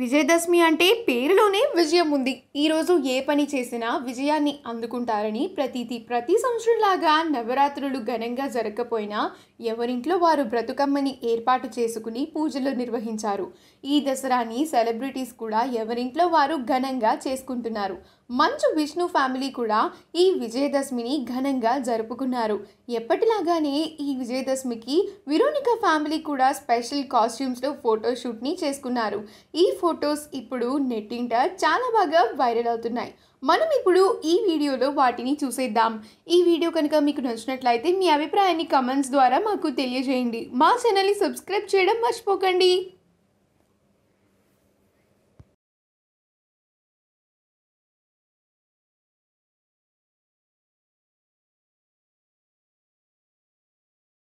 విజయదశమి అంటే పేరులోనే విజయం ఉంది. ఈరోజు ఏ పని చేసినా విజయాన్ని అందుకుంటారని ప్రతి సంవత్సరంలాగా నవరాత్రులు ఘనంగా జరగకపోయినా ఎవరింట్లో వారు బ్రతుకమ్మని ఏర్పాటు చేసుకుని పూజలు నిర్వహించారు. ఈ దసరాని సెలబ్రిటీస్ కూడా ఎవరింట్లో వారు ఘనంగా చేసుకుంటున్నారు. మంచు విష్ణు ఫ్యామిలీ కూడా ఈ విజయదశమిని ఘనంగా జరుపుకున్నారు. ఎప్పటిలాగానే ఈ విజయదశమికి విరోనికా ఫ్యామిలీ కూడా స్పెషల్ కాస్ట్యూమ్స్లో ఫోటోషూట్ని చేసుకున్నారు. ఈ ఫొటోస్ ఇప్పుడు నెట్టింట చాలా బాగా వైరల్ అవుతున్నాయి. మనం ఇప్పుడు ఈ వీడియోలో వాటిని చూసేద్దాం. ఈ వీడియో కనుక మీకు నచ్చినట్లయితే మీ అభిప్రాయాన్ని కమెంట్స్ ద్వారా మాకు తెలియజేయండి. మా ఛానల్ని సబ్స్క్రైబ్ చేయడం మర్చిపోకండి.